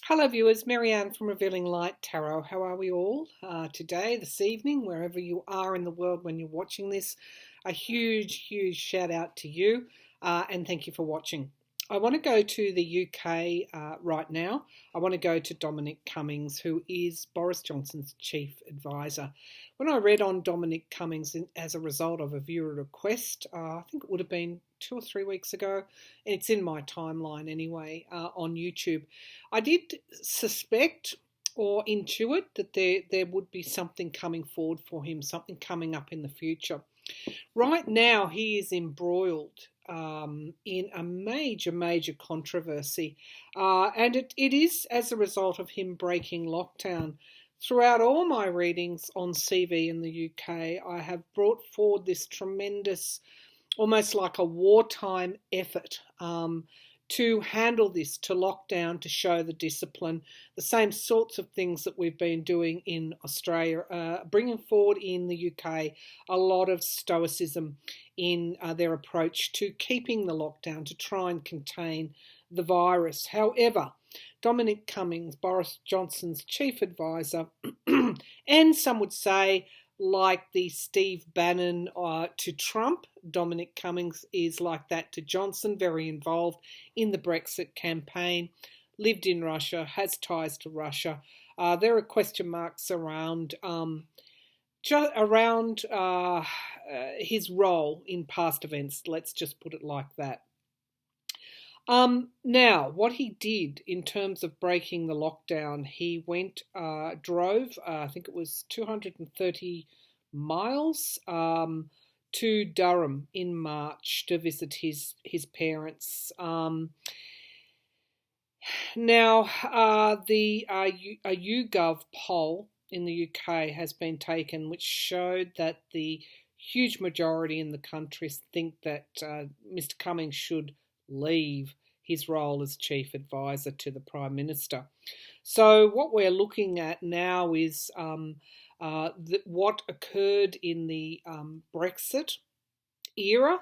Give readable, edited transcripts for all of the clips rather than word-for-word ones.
Hello viewers, Marianne from Revealing Light Tarot. How are we all today, this evening, wherever you are in the world when you're watching this? A huge shout out to you and thank you for watching. I want to go to the UK right now. I want to go to Dominic Cummings, who is Boris Johnson's chief advisor. When I read on Dominic Cummings as a result of a viewer request, I think it would have been 2 or 3 weeks ago, it's in my timeline anyway on YouTube, I did suspect or intuit that there would be something coming forward for him, something coming up in the future. Right now, he is embroiled in a major controversy, and it is as a result of him breaking lockdown. Throughout all my readings on CV in the UK, I have brought forward this tremendous, almost like a wartime effort to handle this, to lock down, to show the discipline, the same sorts of things that we've been doing in Australia, bringing forward in the UK a lot of stoicism in their approach to keeping the lockdown, to try and contain the virus. However, Dominic Cummings, Boris Johnson's chief advisor, and some would say like the Steve Bannon to Trump, Dominic Cummings is like that to Johnson, very involved in the Brexit campaign, lived in Russia, has ties to Russia. There are question marks around his role in past events, let's just put it like that. Now, what he did in terms of breaking the lockdown, he drove, I think it was 230 miles to Durham in March to visit his parents. Now, a YouGov poll in the UK has been taken, which showed that the huge majority in the country think that Mr. Cummings should leave his role as chief advisor to the Prime Minister. So what we're looking at now is what occurred in the Brexit era,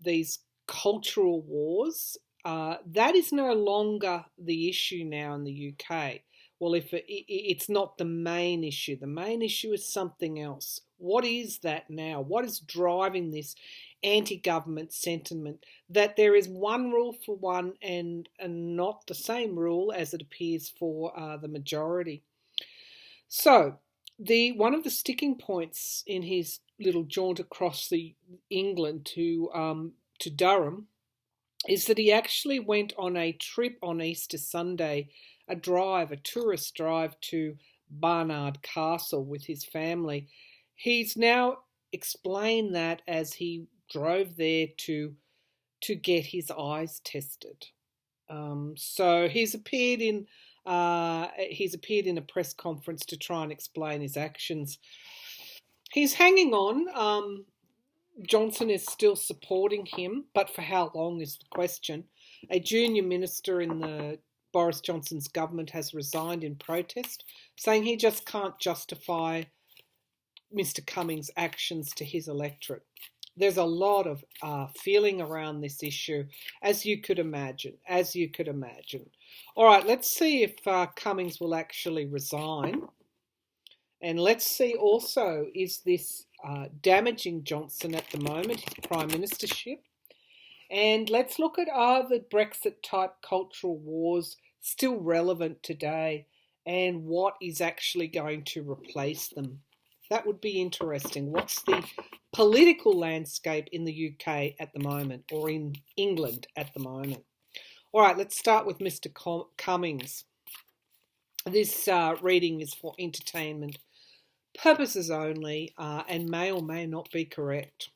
these cultural wars. That is no longer the issue now in the UK. Well, if it's not the main issue. The main issue is something else. What is that now? What is driving this anti-government sentiment that there is one rule for one and not the same rule as it appears for the majority? So one of the sticking points in his little jaunt across England to Durham is that he actually went on a trip on Easter Sunday, a tourist drive to Barnard Castle with his family. He's now explained that as he drove there to get his eyes tested. So he's appeared in a press conference to try and explain his actions. He's hanging on. Johnson is still supporting him, but for how long is the question. A junior minister in the Boris Johnson's government has resigned in protest, saying he just can't justify Mr. Cummings' actions to his electorate. There's a lot of feeling around this issue, as you could imagine. All right, let's see if Cummings will actually resign. And let's see also, is this damaging Johnson at the moment, his prime ministership? And let's look at, are the Brexit-type cultural wars still relevant today? And what is actually going to replace them? That would be interesting. What's the political landscape in the UK at the moment, or in England at the moment? All right, let's start with Mr. Cummings. This reading is for entertainment purposes only and may or may not be correct,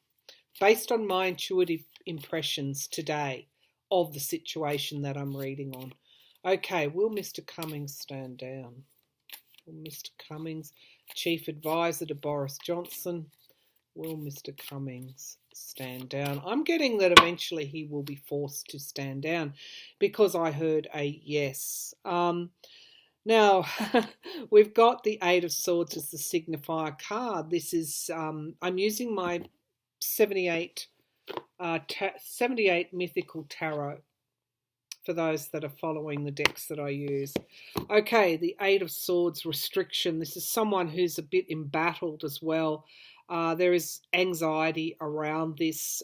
based on my intuitive impressions today of the situation that I'm reading on. Okay, will Mr. Cummings stand down? Will Mr. Cummings, chief advisor to Boris Johnson, will Mr. Cummings stand down? I'm getting that eventually he will be forced to stand down because I heard a yes. Now, we've got the Eight of Swords as the signifier card. This is, I'm using my 78 mythical tarot for those that are following the decks that I use. Okay, the Eight of Swords, restriction. This is someone who's a bit embattled as well. There is anxiety around this.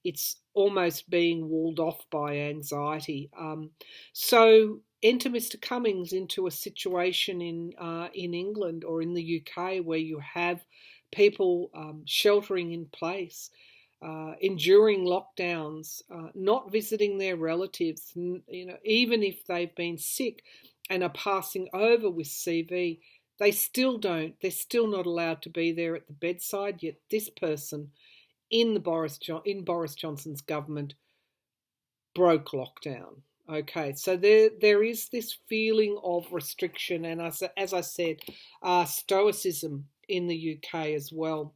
It's almost being walled off by anxiety. So enter Mr. Cummings into a situation in England or in the UK where you have people sheltering in place, enduring lockdowns, not visiting their relatives, even if they've been sick and are passing over with CV, they're still not allowed to be there at the bedside, yet this person in Boris Johnson's government broke lockdown. Okay, so there is this feeling of restriction, and as I said, stoicism in the UK as well.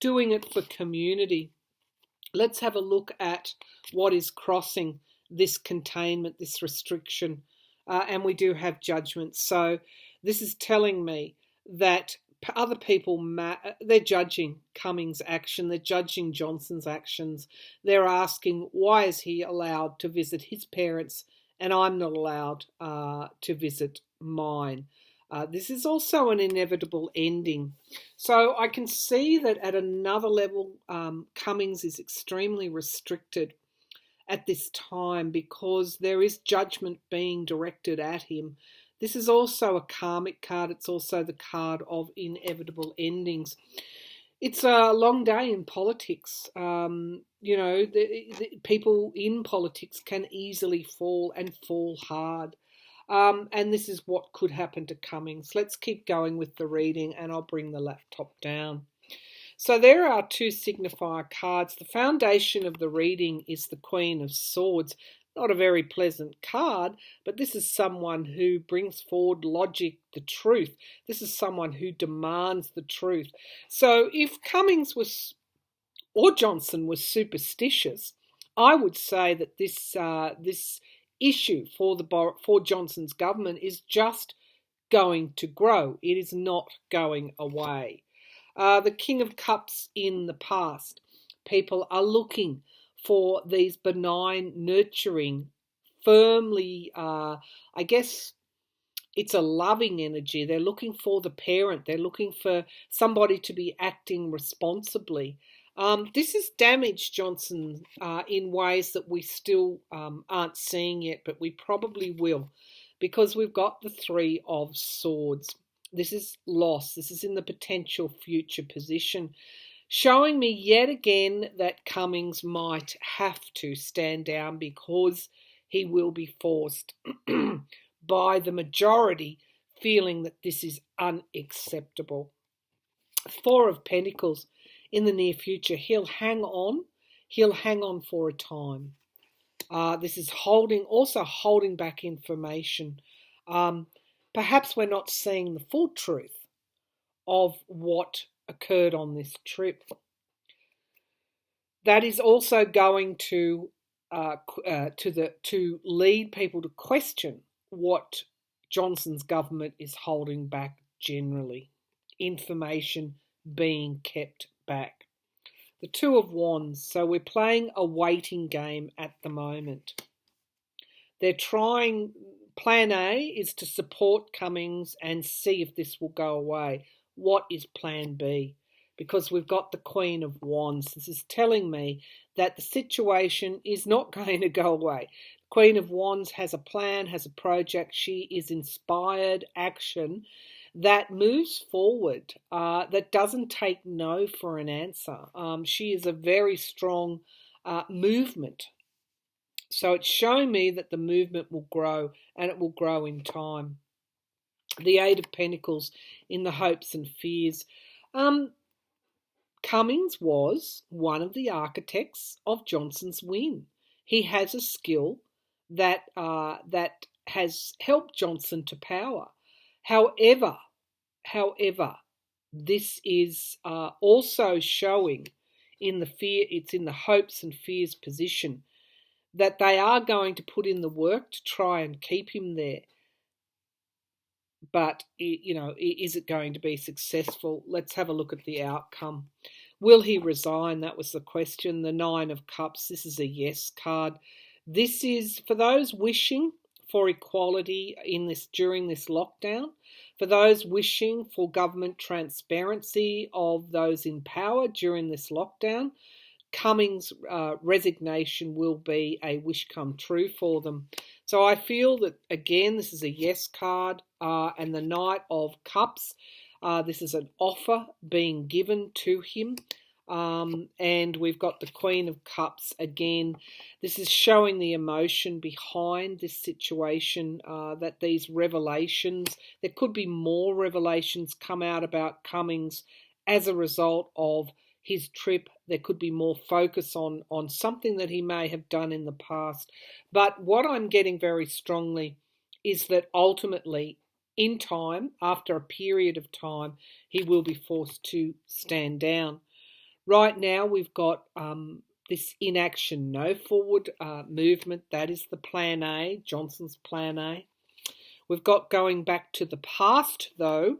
Doing it for community. Let's have a look at what is crossing this containment, this restriction, and we do have judgment. So this is telling me that other people, they're judging Cummings' action, they're judging Johnson's actions. They're asking, why is he allowed to visit his parents and I'm not allowed to visit mine? This is also an inevitable ending. So I can see that at another level, Cummings is extremely restricted at this time because there is judgment being directed at him. This is also a karmic card. It's also the card of inevitable endings. It's a long day in politics. The people in politics can easily fall and fall hard. And this is what could happen to Cummings. Let's keep going with the reading and I'll bring the laptop down. So there are two signifier cards. The foundation of the reading is the Queen of Swords. Not a very pleasant card, but this is someone who brings forward logic, the truth. This is someone who demands the truth. So if Cummings or Johnson was superstitious, I would say that this issue for Johnson's government is just going to grow. It is not going away. The King of Cups in the past. People are looking for these benign, nurturing, firmly, I guess it's a loving energy. They're looking for the parent. They're looking for somebody to be acting responsibly. This has damaged Johnson in ways that we still aren't seeing yet, but we probably will, because we've got the Three of Swords. This is loss. This is in the potential future position, showing me yet again that Cummings might have to stand down because he will be forced by the majority feeling that this is unacceptable. Four of Pentacles. In the near future, he'll hang on for a time. This is also holding back information. Perhaps we're not seeing the full truth of what occurred on this trip. That is also going to lead people to question what Johnson's government is holding back generally. Information being kept back. The Two of Wands. So we're playing a waiting game at the moment. They're trying, plan A is to support Cummings and see if this will go away. What is plan B? Because we've got the Queen of Wands. This is telling me that the situation is not going to go away. Queen of Wands has a plan, has a project. She is inspired action that moves forward, that doesn't take no for an answer. She is a very strong movement. So it's showing me that the movement will grow, and it will grow in time. The Eight of Pentacles in the hopes and fears. Cummings was one of the architects of Johnson's win. He has a skill that has helped Johnson to power. However, this is also showing in the fear. It's in the hopes and fears position that they are going to put in the work to try and keep him there. But, is it going to be successful? Let's have a look at the outcome. Will he resign? That was the question. The Nine of Cups, this is a yes card. This is for those wishing for equality during this lockdown, for those wishing for government transparency of those in power during this lockdown. Cummings' resignation will be a wish come true for them. So I feel that, again, this is a yes card. And the Knight of Cups, this is an offer being given to him. And we've got the Queen of Cups again. This is showing the emotion behind this situation, that these revelations, there could be more revelations come out about Cummings as a result of his trip. There could be more focus on something that he may have done in the past. But what I'm getting very strongly is that ultimately, in time, after a period of time, he will be forced to stand down. Right now, we've got this inaction, no forward movement. That is the plan A, Johnson's plan A. We've got going back to the past, though.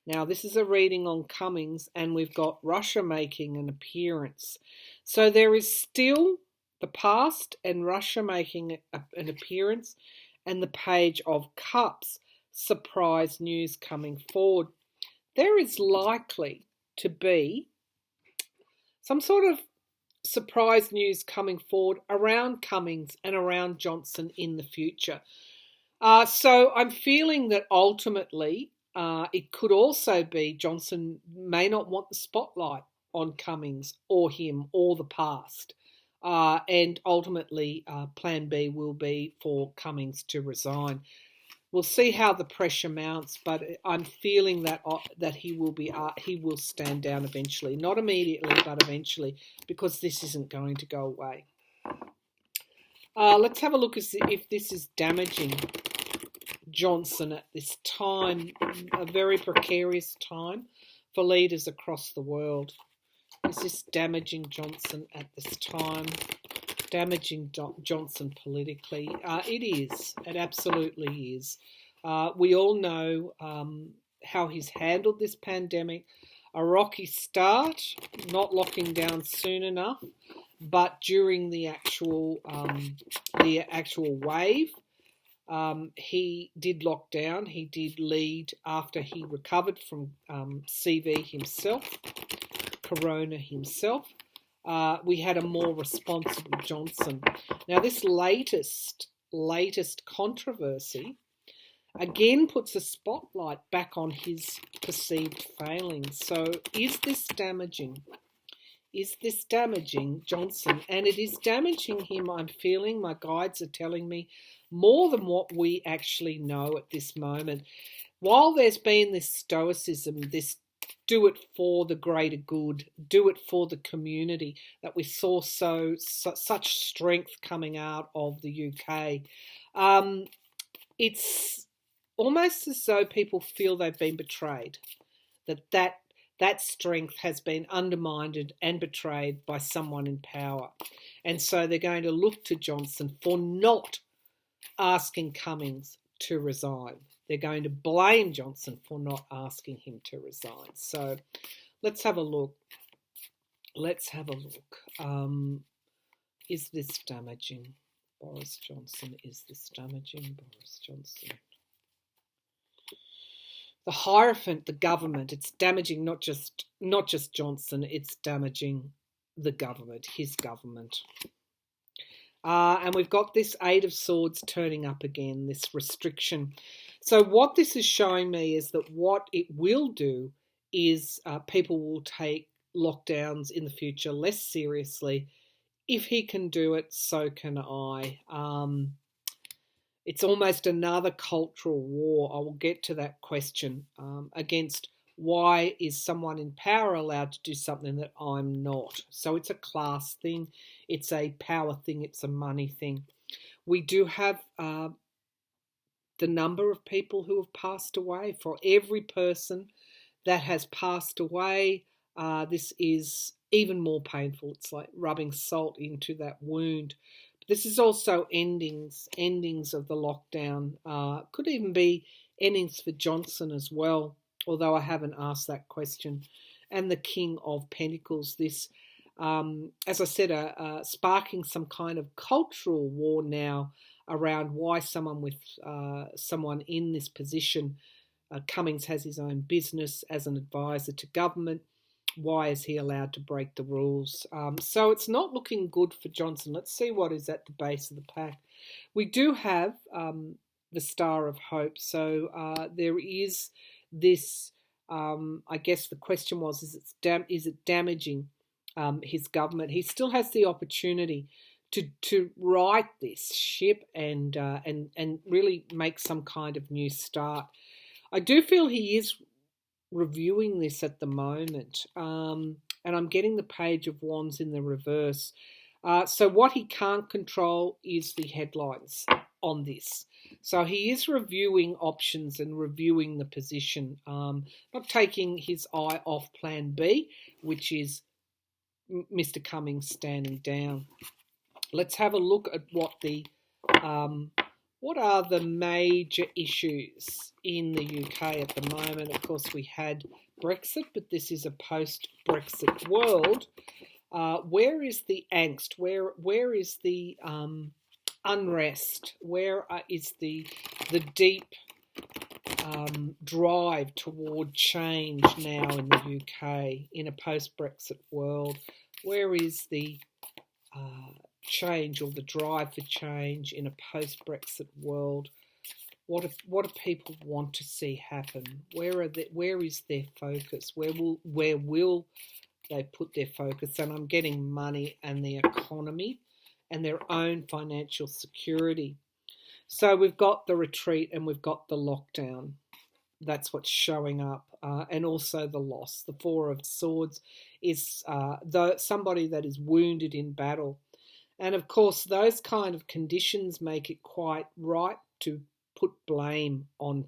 Now, this is a reading on Cummings, and we've got Russia making an appearance. So there is still the past and Russia making an appearance, and the Page of Cups, surprise news coming forward. There is likely to be some sort of surprise news coming forward around Cummings and around Johnson in the future. So I'm feeling that ultimately it could also be Johnson may not want the spotlight on Cummings or him or the past. And ultimately, plan B will be for Cummings to resign. We'll see how the pressure mounts, but I'm feeling that he will stand down eventually, not immediately, but eventually, because this isn't going to go away. Let's have a look if this is damaging Johnson at this time, a very precarious time for leaders across the world. Is this damaging Johnson at this time? Damaging Johnson politically? It is. It absolutely is. We all know how he's handled this pandemic. A rocky start, not locking down soon enough, but during the actual wave, he did lock down. He did lead after he recovered from CV himself, Corona himself. We had a more responsible Johnson. Now, this latest controversy again puts a spotlight back on his perceived failings. So, is this damaging? Is this damaging Johnson? And it is damaging him, I'm feeling, my guides are telling me, more than what we actually know at this moment. While there's been this stoicism, this do it for the greater good, do it for the community, that we saw such strength coming out of the UK, it's almost as though people feel they've been betrayed, that strength has been undermined and betrayed by someone in power. And so they're going to look to Johnson for not asking Cummings to resign. They're going to blame Johnson for not asking him to resign. So let's have a look. Is this damaging Boris Johnson? Is this damaging Boris Johnson? The Hierophant, the government, it's damaging not just Johnson, it's damaging the government, his government. And we've got this Eight of Swords turning up again, this restriction. So what this is showing me is that what it will do is people will take lockdowns in the future less seriously. If he can do it, so can I. It's almost another cultural war. I will get to that question against why is someone in power allowed to do something that I'm not? So it's a class thing, it's a power thing, it's a money thing. We do have the number of people who have passed away. For every person that has passed away, this is even more painful. It's like rubbing salt into that wound. But this is also endings of the lockdown. Could even be endings for Johnson as well, although I haven't asked that question. and the King of Pentacles. This, as I said, sparking some kind of cultural war now around why someone in this position, Cummings has his own business as an advisor to government. Why is he allowed to break the rules? So it's not looking good for Johnson. Let's see what is at the base of the pack. We do have the Star of Hope. So there is this, I guess the question was, is it damaging his government? He still has the opportunity to right this ship and really make some kind of new start. I do feel he is reviewing this at the moment, and I'm getting the Page of Wands in the reverse. So what he can't control is the headlines on this. So he is reviewing options and reviewing the position, not taking his eye off Plan B, which is Mr. Cummings standing down. Let's have a look at what are the major issues in the UK at the moment. Of course, we had Brexit, but this is a post-Brexit world. Where is the angst? Where is the unrest? Where is the deep drive toward change now in the UK in a post-Brexit world? Where is the change or the drive for change in a post-Brexit world? What do people want to see happen? Where is their focus? Where will they put their focus? And I'm getting money and the economy and their own financial security. So we've got the retreat and we've got the lockdown. That's what's showing up, and also the loss. The Four of Swords is somebody that is wounded in battle. And of course, those kind of conditions make it quite right to put blame on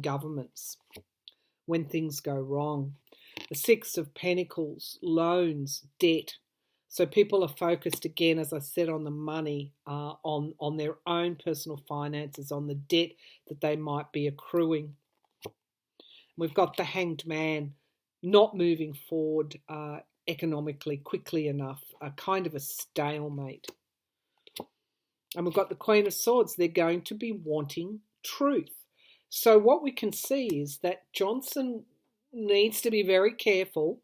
governments when things go wrong. The Six of Pentacles, loans, debt. So people are focused again, as I said, on the money, on their own personal finances, on the debt that they might be accruing. We've got the Hanged Man, not moving forward economically quickly enough, a kind of a stalemate. And we've got the Queen of Swords. They're going to be wanting truth. So what we can see is that Johnson needs to be very careful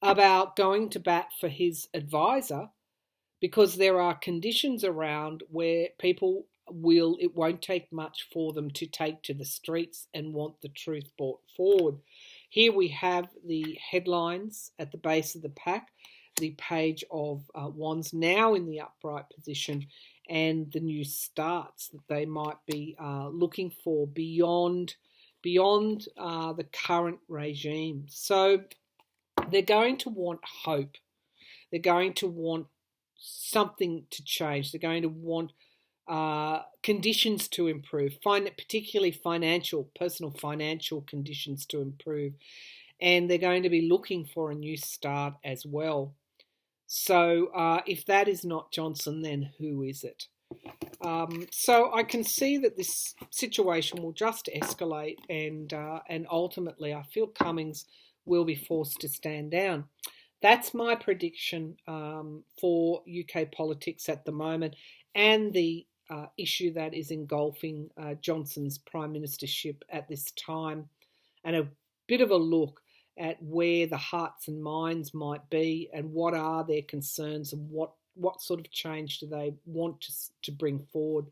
about going to bat for his advisor, because there are conditions around where people it won't take much for them to take to the streets and want the truth brought forward. Here we have the headlines at the base of the pack, the Page of Wands now in the upright position, and the new starts that they might be looking for beyond the current regime. So they're going to want hope. They're going to want something to change. They're going to want conditions to improve, particularly personal financial conditions to improve. And they're going to be looking for a new start as well. So if that is not Johnson, then who is it? So I can see that this situation will just escalate, and ultimately I feel Cummings will be forced to stand down. That's my prediction for UK politics at the moment, and the issue that is engulfing Johnson's prime ministership at this time, and a bit of a look at where the hearts and minds might be, and what are their concerns, and what sort of change do they want to bring forward.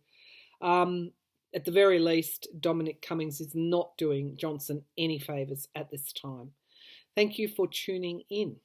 At the very least, Dominic Cummings is not doing Johnson any favours at this time. Thank you for tuning in.